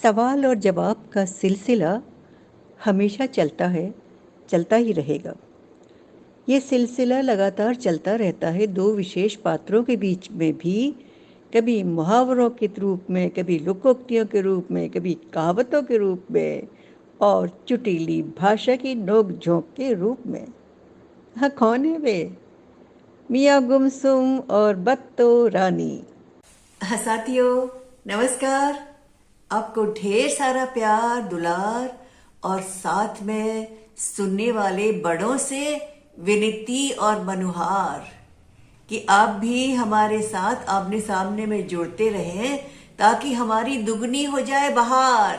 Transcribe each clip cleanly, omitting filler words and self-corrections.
सवाल और जवाब का सिलसिला हमेशा चलता है, चलता ही रहेगा। ये सिलसिला लगातार चलता रहता है दो विशेष पात्रों के बीच में भी, कभी मुहावरों के रूप में, कभी लोकोक्तियों के रूप में, कभी कहावतों के रूप में और चुटीली भाषा की नोक-झोंक के रूप में। हाँ, कौन है वे? मियाँ गुमसुम और बत्तो रानी। साथियों, नमस्कार। आपको ढेर सारा प्यार दुलार और साथ में सुनने वाले बड़ों से विनती और मनुहार कि आप भी हमारे साथ आमने सामने में जुड़ते रहें ताकि हमारी दुगनी हो जाए बहार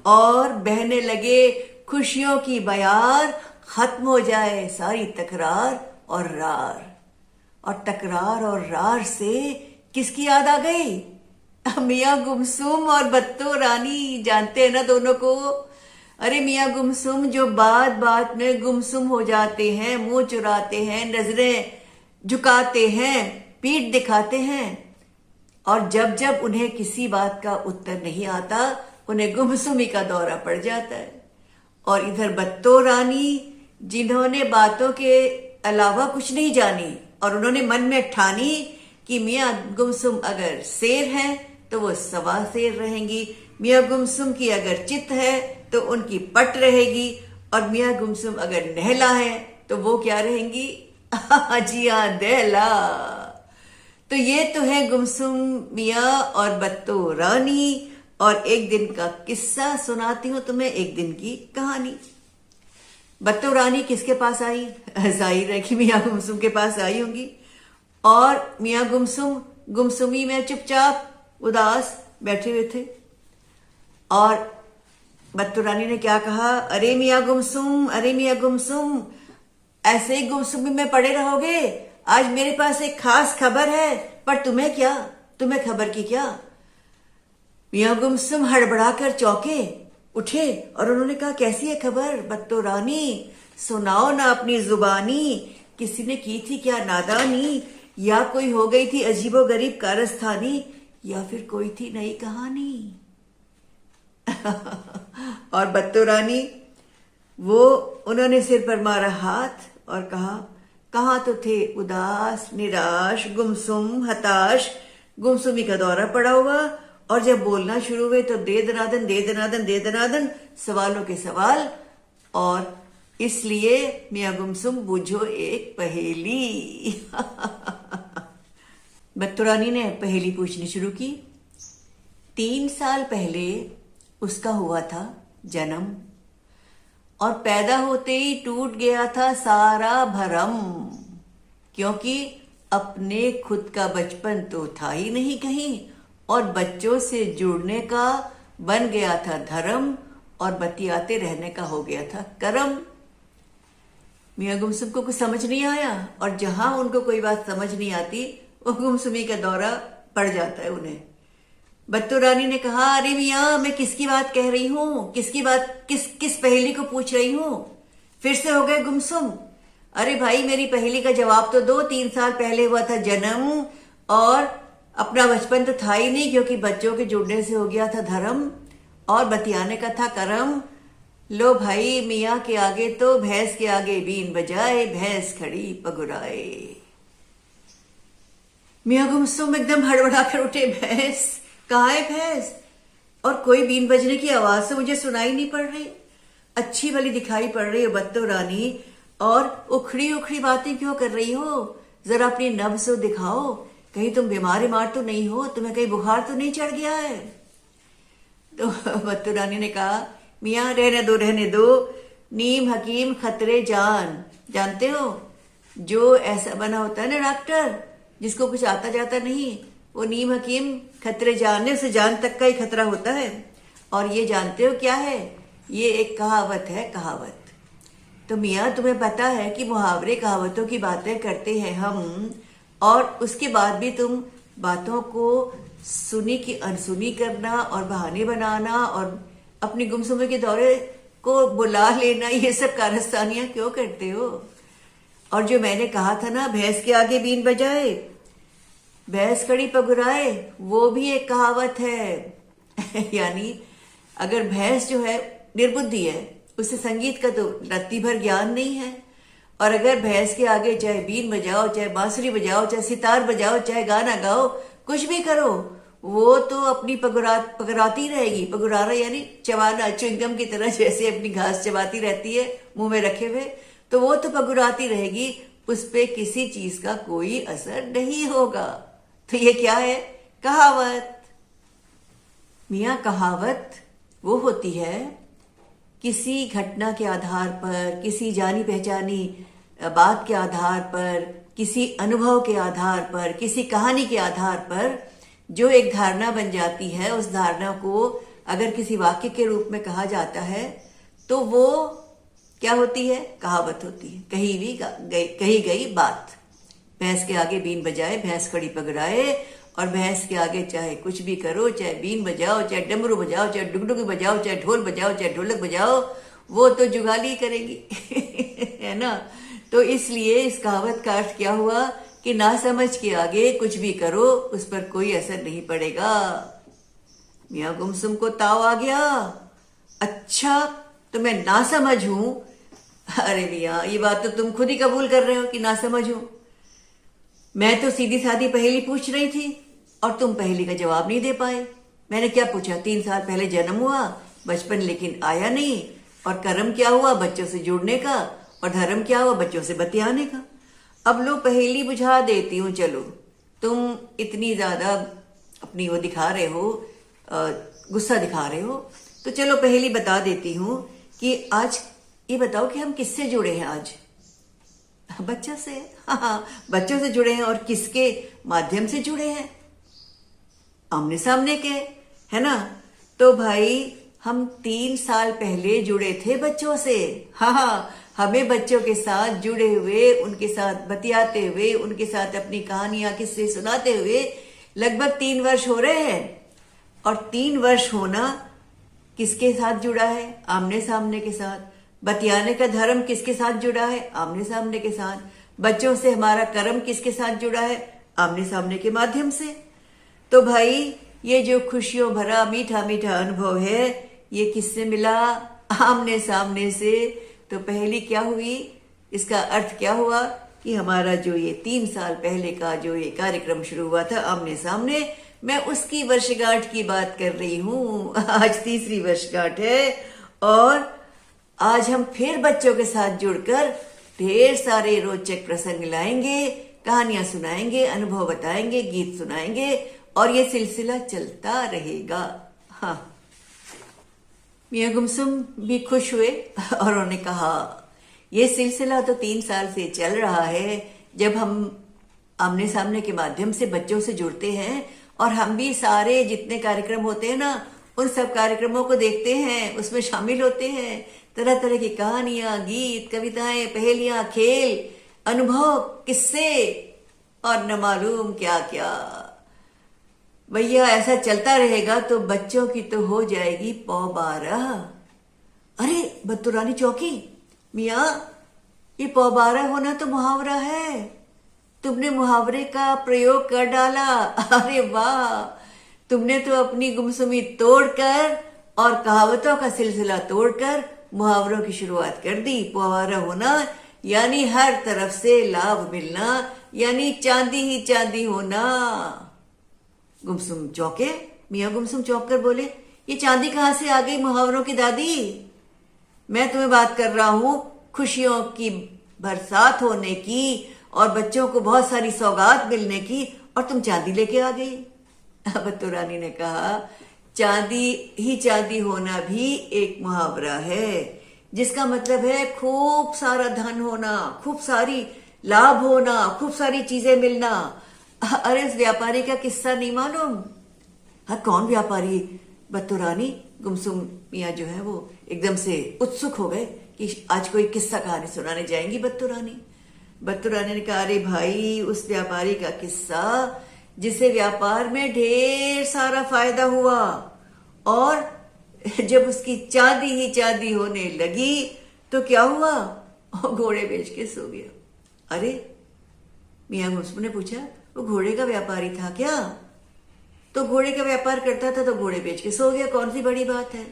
और बहने लगे खुशियों की बयार, खत्म हो जाए सारी तकरार और रार। और तकरार और रार से किसकी याद आ गई? मियाँ गुमसुम और बत्तो रानी, जानते हैं ना दोनों को। अरे मियाँ गुमसुम जो बात बात में गुमसुम हो जाते हैं, मुंह चुराते हैं, नजरें झुकाते हैं, पीठ दिखाते हैं, और जब जब उन्हें किसी बात का उत्तर नहीं आता उन्हें गुमसुमी का दौरा पड़ जाता है। और इधर बत्तो रानी, जिन्होंने बातों के अलावा कुछ नहीं जानी और उन्होंने मन में ठानी कि मियाँ गुमसुम अगर शेर हैं तो वो सवा शेर रहेंगी, मियाँ गुमसुम की अगर चित है तो उनकी पट रहेगी, और मियाँ गुमसुम अगर नहला है तो वो क्या रहेंगी? जी हाँ, दहला। तो ये तो है गुमसुम मियाँ और बत्तो रानी। और एक दिन का किस्सा सुनाती हूँ तुम्हें, एक दिन की कहानी। बत्तो रानी किसके पास आई? जाहिर है कि मियाँ गुमसुम के पास आई होंगी। और मियाँ गुमसुम गुमसुमी में चुपचाप उदास बैठे हुए थे। और बत्तो रानी ने क्या कहा? अरे मियाँ गुमसुम, अरे मियाँ गुमसुम, ऐसे ही गुमसुमी में पड़े रहोगे? आज मेरे पास एक खास खबर है। पर तुम्हें क्या? तुम्हें खबर की क्या? मियाँ गुमसुम हड़बड़ा कर चौंके, उठे और उन्होंने कहा, कैसी है खबर बत्तो रानी? सुनाओ ना अपनी जुबानी। किसी ने की थी क्या नादानी, या कोई हो गई थी अजीबोगरीब कारस्तानी, या फिर कोई थी नई कहानी? और बत्तो रानी वो उन्होंने सिर पर मारा हाथ और कहा, कहाँ तो थे उदास, निराश, गुमसुम, हताश, गुमसुमी का दौरा पड़ा हुआ, और जब बोलना शुरू हुए तो दे दनादन दे दनादन दे दनादन, सवालों के सवाल। और इसलिए मियाँ गुमसुम बूझो एक पहेली। बत्तो रानी ने पहेली पूछनी शुरू की। 3 साल पहले उसका हुआ था जन्म, और पैदा होते ही टूट गया था सारा भरम, क्योंकि अपने खुद का बचपन तो था ही नहीं कहीं, और बच्चों से जुड़ने का बन गया था धर्म, और बतियाते रहने का हो गया था करम। मियाँ गुमसुम को कुछ समझ नहीं आया, और जहां उनको कोई बात समझ नहीं आती वो गुमसुमी का दौरा पड़ जाता है उन्हें। बत्तो रानी ने कहा, अरे मियाँ, मैं किसकी बात कह रही हूँ? किसकी बात? किस पहेली को पूछ रही हूँ? फिर से हो गए गुमसुम। अरे भाई, मेरी पहेली का जवाब तो दो। 3 साल पहले हुआ था जन्म, और अपना बचपन तो था ही नहीं, क्योंकि बच्चों के जुड़ने से हो गया था धर्म, और बतियाने का था करम। लो भाई, मियाँ के आगे तो भैंस के आगे बीन बजाए, भैंस खड़ी पगुराए। मियाँ गुमसुम एकदम हड़बड़ा कर उठे। भैंस? कहाँ है भैंस? और कोई बीन बजने की आवाज तो मुझे सुनाई नहीं पड़ रही। अच्छी भली दिखाई पड़ रही हो बत्तो रानी, और उखड़ी उखड़ी बातें क्यों कर रही हो? जरा अपनी नब्ज तो दिखाओ, कहीं तुम बीमार तो नहीं हो? तुम्हें कहीं बुखार तो नहीं चढ़ गया है? तो बत्तो रानी ने कहा, मियाँ रहने दो, रहने दो। नीम हकीम खतरे जान। जानते हो, जो ऐसा बना होता है ना डॉक्टर, जिसको कुछ आता जाता नहीं, वो नीम हकीम खतरे जान है, उसे जान तक का ही खतरा होता है। और ये जानते हो क्या है? ये एक कहावत है, कहावत। तो मियाँ, तुम्हें पता है कि मुहावरे कहावतों की बातें करते हैं हम, और उसके बाद भी तुम बातों को सुनी की अनसुनी करना और बहाने बनाना और अपनी गुमसुमी के दौरे को बुला लेना, ये सब कारस्तानियां क्यों करते हो? और जो मैंने कहा था ना, भैंस के आगे बीन बजाए, भैंस खड़ी पगुराए, वो भी एक कहावत है। यानी अगर भैंस जो है निर्बुद्धि है, उसे संगीत का तो रत्ती भर ज्ञान नहीं है, और अगर भैंस के आगे चाहे बीन बजाओ, चाहे बांसुरी बजाओ, चाहे सितार बजाओ, चाहे गाना गाओ, कुछ भी करो, वो तो अपनी पगराती रहेगी। पगुरारा यानी चबाना, च्युइंगम की तरह जैसे अपनी घास चबाती रहती है मुंह में रखे हुए, तो वो तो पगुराती रहेगी, उस पे किसी चीज का कोई असर नहीं होगा। तो ये क्या है? कहावत। मियाँ, कहावत वो होती है किसी घटना के आधार पर, किसी जानी पहचानी बात के आधार पर, किसी अनुभव के आधार पर, किसी कहानी के आधार पर जो एक धारणा बन जाती है, उस धारणा को अगर किसी वाक्य के रूप में कहा जाता है तो वो क्या होती है? कहावत होती है, कही गई बात। भैंस के आगे बीन बजाए, भैंस खड़ी पगड़ाए, और भैंस के आगे चाहे कुछ भी करो, चाहे बीन बजाओ, चाहे डमरू बजाओ, चाहे डुगडुगी बजाओ, चाहे ढोल बजाओ, चाहे ढोलक बजाओ, वो तो जुगाली करेगी। है ना? तो इसलिए इस कहावत का अर्थ क्या हुआ कि ना समझ के आगे कुछ भी करो, उस पर कोई असर नहीं पड़ेगा। मियाँ गुमसुम को ताव आ गया, अच्छा तो मैं ना समझ हूं। अरे मियाँ, ये बात तो तुम खुद ही कबूल कर रहे हो कि ना समझ हूं। मैं तो सीधी सादी पहेली पूछ रही थी और तुम पहेली का जवाब नहीं दे पाए। मैंने क्या पूछा? 3 साल पहले जन्म हुआ, बचपन लेकिन आया नहीं, और कर्म क्या हुआ? बच्चों से जुड़ने का, और धर्म क्या हुआ? बच्चों से बतियाने का। अब लो पहेली बुझा देती हूँ, चलो। तुम इतनी ज्यादा अपनी वो दिखा रहे हो, गुस्सा दिखा रहे हो, तो चलो पहेली बता देती हूँ कि आज ये बताओ कि हम किससे जुड़े हैं आज? बच्चों से। हाँ, बच्चों से जुड़े हैं, और किसके माध्यम से जुड़े हैं? आमने सामने के, है ना? तो भाई हम 3 साल पहले जुड़े थे बच्चों से। हाँ, हमें बच्चों के साथ जुड़े हुए, उनके साथ बतियाते हुए, उनके साथ अपनी कहानियां किस्से सुनाते हुए लगभग 3 वर्ष हो रहे हैं। और 3 वर्ष होना किसके साथ जुड़ा है? आमने सामने के साथ। बतियाने का धर्म किसके साथ जुड़ा है? आमने सामने के साथ। बच्चों से हमारा कर्म किसके साथ जुड़ा है? आमने सामने के माध्यम से। तो भाई ये जो खुशियों भरा मीठा मीठा अनुभव है, ये किससे मिला? आमने सामने से। तो पहली क्या हुई? इसका अर्थ क्या हुआ कि हमारा जो ये 3 साल पहले का जो ये कार्यक्रम शुरू हुआ था आमने सामने, मैं उसकी वर्षगांठ की बात कर रही हूँ। आज 3री वर्षगांठ है, और आज हम फिर बच्चों के साथ जुड़कर ढेर सारे रोचक प्रसंग लाएंगे, कहानियां सुनाएंगे, अनुभव बताएंगे, गीत सुनाएंगे, और ये सिलसिला चलता रहेगा। हाँ, मियाँ गुमसुम भी खुश हुए और उन्होंने कहा, ये सिलसिला तो 3 साल से चल रहा है, जब हम आमने सामने के माध्यम से बच्चों से जुड़ते हैं, और हम भी सारे जितने कार्यक्रम होते हैं ना, उन सब कार्यक्रमों को देखते हैं, उसमें शामिल होते हैं। तरह तरह की कहानियां, गीत, कविताएं, पहेलियां, खेल, अनुभव, किस्से, और न मालूम क्या क्या। भैया ऐसा चलता रहेगा तो बच्चों की तो हो जाएगी पौ 12। अरे बत्तुरानी चौकी, मियाँ ये पौ 12 होना तो मुहावरा है, तुमने मुहावरे का प्रयोग कर डाला। अरे वाह, तुमने तो अपनी गुमसुमी तोड़कर और कहावतों का सिलसिला तोड़कर मुहावरों की शुरुआत कर दी। मुहावरा होना यानी हर तरफ से लाभ मिलना, यानी चांदी ही चांदी होना। गुमसुम चौंके। मियाँ गुमसुम चौंक कर बोले, ये चांदी कहाँ से आ गई मुहावरों की दादी? मैं तुम्हें बात कर रहा हूं खुशियों की बरसात होने की और बच्चों को बहुत सारी सौगात मिलने की, और तुम चांदी लेके आ गई। बत्तू रानी ने कहा, चांदी ही चांदी होना भी एक मुहावरा है, जिसका मतलब है खूब सारा धन होना, खूब सारी लाभ होना, खूब सारी चीजें मिलना। अरे उस व्यापारी का किस्सा नहीं मालूम? हाँ, कौन व्यापारी? बत्तू रानी गुमसुम मियाँ जो है वो एकदम से उत्सुक हो गए कि आज कोई किस्सा कहानी सुनाने जाएंगी बत्तू रानी। बत्तू रानी ने कहा, अरे भाई उस व्यापारी का किस्सा जिसे व्यापार में ढेर सारा फायदा हुआ, और जब उसकी चांदी ही चांदी होने लगी तो क्या हुआ? घोड़े बेच के सो गया। अरे मियाँ गुमसुम ने पूछा, वो घोड़े का व्यापारी था क्या? तो घोड़े का व्यापार करता था तो घोड़े बेच के सो गया, कौन सी बड़ी बात है।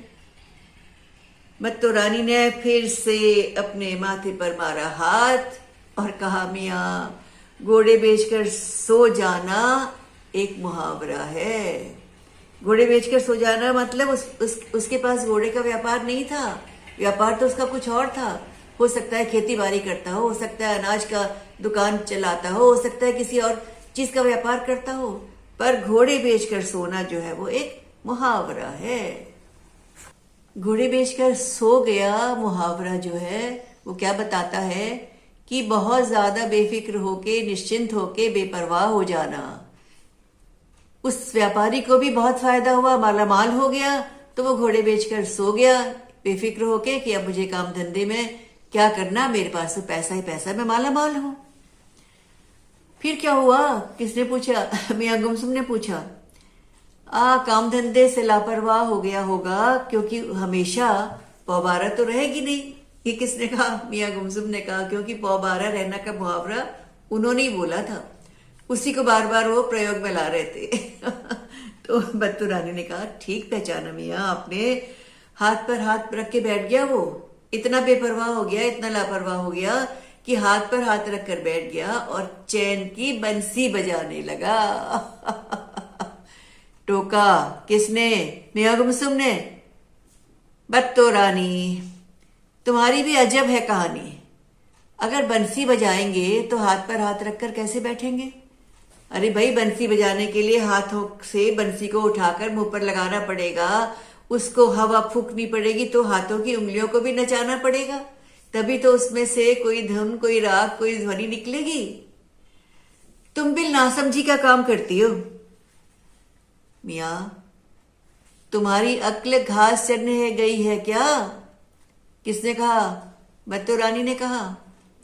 बत्तो रानी ने फिर से अपने माथे पर मारा हाथ और कहा, मियाँ घोड़े बेचकर सो जाना एक मुहावरा है। घोड़े बेचकर सो जाना मतलब उसके पास घोड़े का व्यापार नहीं था, व्यापार तो उसका कुछ और था। हो सकता है खेती बाड़ी करता हो सकता है अनाज का दुकान चलाता हो सकता है किसी और चीज का व्यापार करता हो, पर घोड़े बेचकर सोना जो है वो एक मुहावरा है। घोड़े बेचकर सो गया मुहावरा जो है वो क्या बताता है कि बहुत ज्यादा बेफिक्र होके, निश्चिंत होके, बेपरवाह हो जाना। उस व्यापारी को भी बहुत फायदा हुआ, मालामाल हो गया, तो वो घोड़े बेचकर सो गया बेफिक्र होके कि अब मुझे काम धंधे में क्या करना, मेरे पास तो पैसा ही पैसा, मैं मालामाल हूं। फिर क्या हुआ, किसने पूछा? मियां गुमसुम ने पूछा। काम धंधे से लापरवाह हो गया होगा, क्योंकि हमेशा पौबारा तो रहेगी नहीं। ये किसने कहा? मियां गुमसुम ने कहा, क्योंकि पौबारा रहना का मुहावरा उन्होंने ही बोला था, उसी को बार बार वो प्रयोग में ला रहे थे। तो बत्तो रानी ने कहा, ठीक पहचाना मियां आपने, हाथ पर हाथ रख के बैठ गया वो, इतना बेपरवाह हो गया, इतना लापरवाह हो गया कि हाथ पर हाथ रख कर बैठ गया और चैन की बंसी बजाने लगा। टोका किसने? मियां गुमसुम ने। बत्तो रानी, तुम्हारी भी अजब है कहानी। अगर बंसी बजाएंगे तो हाथ पर हाथ रखकर कैसे बैठेंगे? अरे भाई, बंसी बजाने के लिए हाथों से बंसी को उठाकर मुंह पर लगाना पड़ेगा, उसको हवा फूकनी पड़ेगी, तो हाथों की उंगलियों को भी नचाना पड़ेगा, तभी तो उसमें से कोई धुन, कोई राग, कोई ध्वनि निकलेगी। तुम भी नासमझी का काम करती हो। मियां, तुम्हारी अक्ल घास चरने गई है क्या? किसने कहा? बत्तो रानी ने कहा।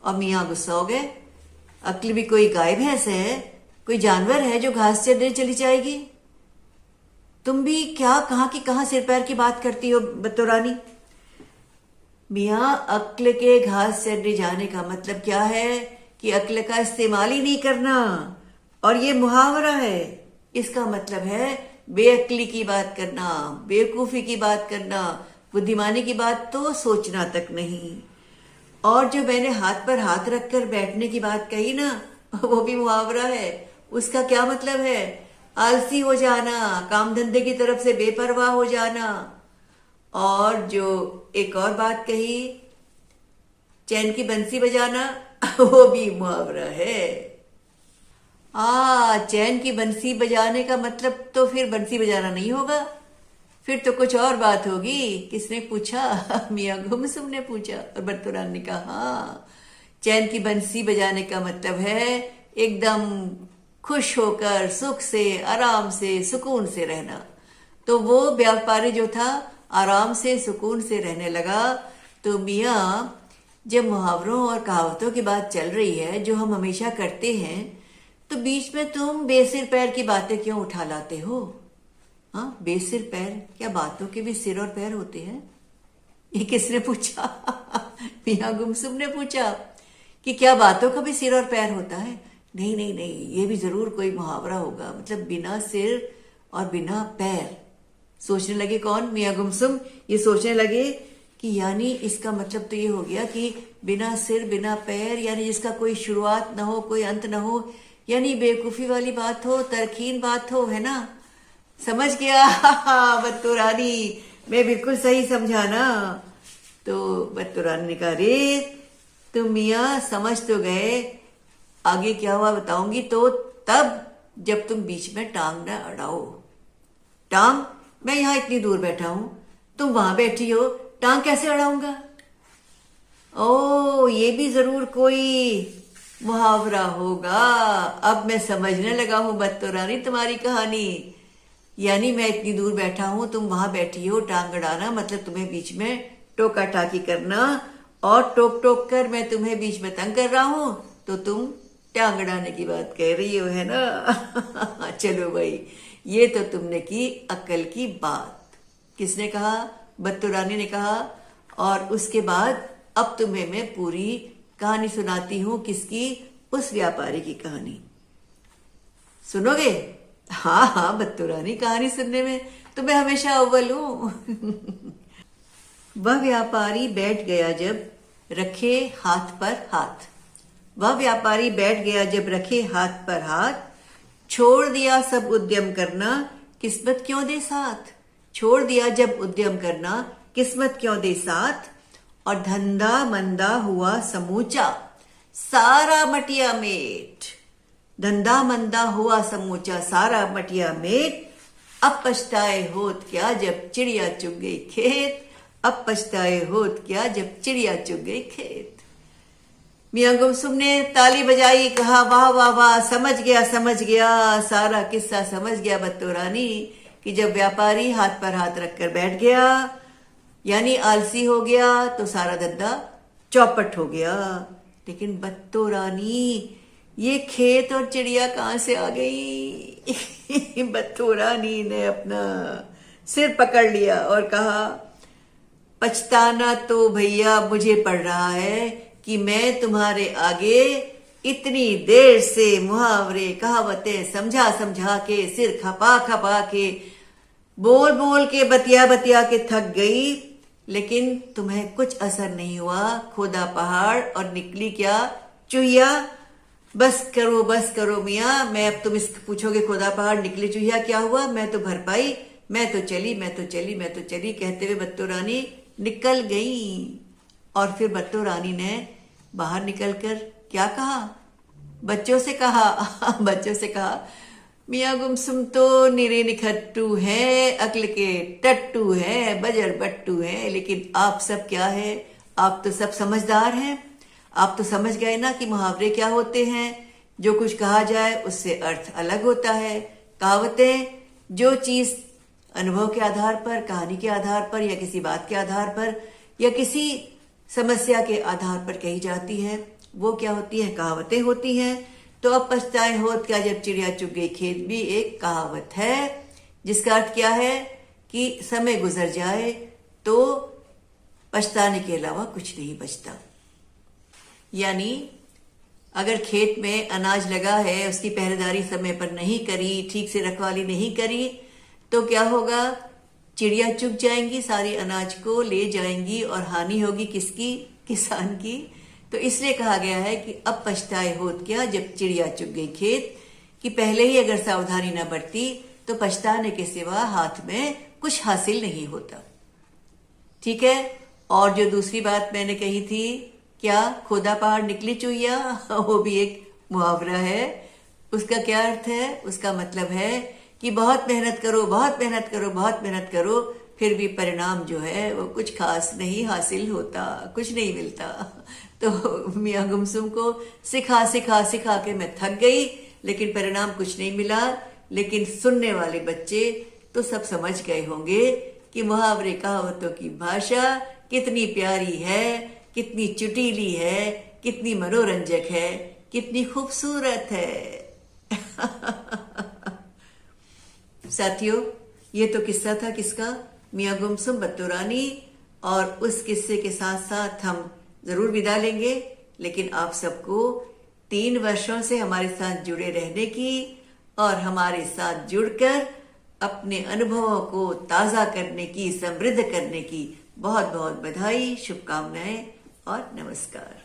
और मियां गुस्सा हो गए। अक्ल भी कोई गाय भैंस है, कोई जानवर है जो घास चरने चली जाएगी? तुम भी क्या कहां की कहां सिर पैर की बात करती हो बत्तो रानी? मियां, अक्ल के घास चरने जाने का मतलब क्या है कि अक्ल का इस्तेमाल ही नहीं करना, और ये मुहावरा है। इसका मतलब है बेअक्ली की बात करना, बेवकूफी की बात करना, बुद्धिमानी की बात तो सोचना तक नहीं। और जो मैंने हाथ पर हाथ रखकर बैठने की बात कही ना, वो भी मुहावरा है। उसका क्या मतलब है? आलसी हो जाना, काम धंधे की तरफ से बेपरवाह हो जाना। और जो एक और बात कही, चैन की बंसी बजाना, वो भी मुहावरा है। चैन की बंसी बजाने का मतलब तो फिर बंसी बजाना नहीं होगा, फिर तो कुछ और बात होगी। किसने पूछा? मियां गुमसुम ने पूछा। और बत्तो रानी ने कहा, हाँ, चैन की बंसी बजाने का मतलब है एकदम खुश होकर, सुख से, आराम से, सुकून से रहना। तो वो व्यापारी जो था आराम से, सुकून से रहने लगा। तो मियां, जब मुहावरों और कहावतों की बात चल रही है जो हम हमेशा करते हैं, तो बीच में तुम बेसिर पैर की बातें क्यों उठा लाते हो? हाँ, बेसिर पैर, क्या बातों के भी सिर और पैर होते हैं? ये किसने पूछा? मियां गुमसुम ने पूछा कि क्या बातों का भी सिर और पैर होता है? नहीं नहीं नहीं, ये भी जरूर कोई मुहावरा होगा, मतलब बिना सिर और बिना पैर। सोचने लगे कौन? मियां गुमसुम ये सोचने लगे कि यानी इसका मतलब तो ये हो गया कि बिना सिर बिना पैर, यानी जिसका कोई शुरुआत ना हो, कोई अंत ना हो, यानी बेवकूफी वाली बात हो, तरकीन बात हो, है ना? समझ गया बत्तो रानी, मैं बिल्कुल सही समझा ना? तो बत्तो रानी ने कहा, रे तुम मियां समझ तो गए, आगे क्या हुआ बताऊंगी, तो तब जब तुम बीच में टांग ना अड़ाओ। टांग? मैं यहां इतनी दूर बैठा हूं, तुम वहां बैठी हो, टांग कैसे अड़ाऊंगा? ओ, ये भी जरूर कोई मुहावरा होगा। अब मैं समझने लगा हूं बत्तो रानी तुम्हारी कहानी। यानी मैं इतनी दूर बैठा हूं, तुम वहां बैठी हो, टांग अड़ाना मतलब तुम्हें बीच में टोका टाकी करना, और टोक टोक कर मैं तुम्हें बीच में तंग कर रहा हूं, तो तुम टांग अड़ाने की बात कह रही हो, है ना? चलो भाई, ये तो तुमने की अक्ल की बात। किसने कहा? बत्तो रानी ने कहा। और उसके बाद अब तुम्हें मैं पूरी कहानी सुनाती हूं। किसकी? उस व्यापारी की कहानी। सुनोगे? हाँ हाँ बत्तू रानी, कहानी सुनने में तो मैं हमेशा अव्वल हूँ। वह व्यापारी बैठ गया जब रखे हाथ पर हाथ। वह व्यापारी बैठ गया जब रखे हाथ पर हाथ। छोड़ दिया सब उद्यम करना, किस्मत क्यों दे साथ। छोड़ दिया जब उद्यम करना, किस्मत क्यों दे साथ। और धंधा मंदा हुआ समूचा, सारा मटिया मेट। धंधा मंदा हुआ समूचा, सारा मटिया मेट। अब पछताए होत क्या जब चिड़िया चुग गई खेत। अब पछताए होत क्या जब चिड़िया चुग गई खेत। मियां गुमसुम ने ताली बजाई, कहा वाह वाह वाह, समझ गया, सारा किस्सा समझ गया बत्तू रानी कि जब व्यापारी हाथ पर हाथ रखकर बैठ गया यानी आलसी हो गया तो सारा धंधा चौपट हो गया। लेकिन बत्तू रानी, ये खेत और चिड़िया कहां से आ गई। बत्तू रानी ने अपना सिर पकड़ लिया और कहा, पछताना तो भैया मुझे पड़ रहा है कि मैं तुम्हारे आगे इतनी देर से मुहावरे कहावतें समझा समझा के, सिर खपा खपा के, बोल बोल के, बतिया बतिया के थक गई, लेकिन तुम्हें कुछ असर नहीं हुआ। खोदा पहाड़ और निकली क्या चुहिया। बस करो मियाँ, मैं अब तुम इस पूछोगे खोदा पहाड़ निकली चुहिया क्या हुआ, मैं तो भर पाई, मैं तो चली कहते हुए बत्तू रानी निकल गई। और फिर बत्तू रानी ने बाहर निकलकर क्या कहा, बच्चों से कहा, मियाँ गुमसुम तो निरे निखट्टू है, अक्ल के टट्टू है, बजर बट्टू है, लेकिन आप सब क्या है, आप तो सब समझदार हैं। आप तो समझ गए ना कि मुहावरे क्या होते हैं। जो कुछ कहा जाए उससे अर्थ अलग होता है। कहावतें जो चीज अनुभव के आधार पर, कहानी के आधार पर, या किसी बात के आधार पर, या किसी समस्या के आधार पर कही जाती है, वो क्या होती है, कहावतें होती हैं। तो अब पछताए होत क्या जब चिड़िया चुग गई खेत भी एक कहावत है, जिसका अर्थ क्या है कि समय गुजर जाए तो पछताने के अलावा कुछ नहीं बचता। यानी अगर खेत में अनाज लगा है, उसकी पहरेदारी समय पर नहीं करी, ठीक से रखवाली नहीं करी, तो क्या होगा, चिड़िया चुग जाएंगी, सारे अनाज को ले जाएंगी और हानि होगी किसकी, किसान की। तो इसलिए कहा गया है कि अब पछताए होत क्या जब चिड़िया चुग गई खेत, कि पहले ही अगर सावधानी न बरती तो पछताने के सिवा हाथ में कुछ हासिल नहीं होता। ठीक है। और जो दूसरी बात मैंने कही थी, क्या खोदा पहाड़ निकली चुहिया, वो भी एक मुहावरा है। उसका क्या अर्थ है, उसका मतलब है कि बहुत मेहनत करो, फिर भी परिणाम जो है वो कुछ खास नहीं हासिल होता, कुछ नहीं मिलता। तो मियाँ गुमसुम को सिखा के मैं थक गई, लेकिन परिणाम कुछ नहीं मिला। लेकिन सुनने वाले बच्चे तो सब समझ गए होंगे कि मुहावरे कहावतों की भाषा कितनी प्यारी है, कितनी चुटीली है, कितनी मनोरंजक है, कितनी खूबसूरत है। साथियों, ये तो किस्सा था किसका, मियाँ गुमसुम बत्तू रानी। और उस किस्से के साथ साथ हम जरूर विदा लेंगे, लेकिन आप सबको 3 वर्षों से हमारे साथ जुड़े रहने की और हमारे साथ जुड़कर अपने अनुभवों को ताजा करने की, समृद्ध करने की बहुत बहुत बधाई, शुभकामनाएं और नमस्कार।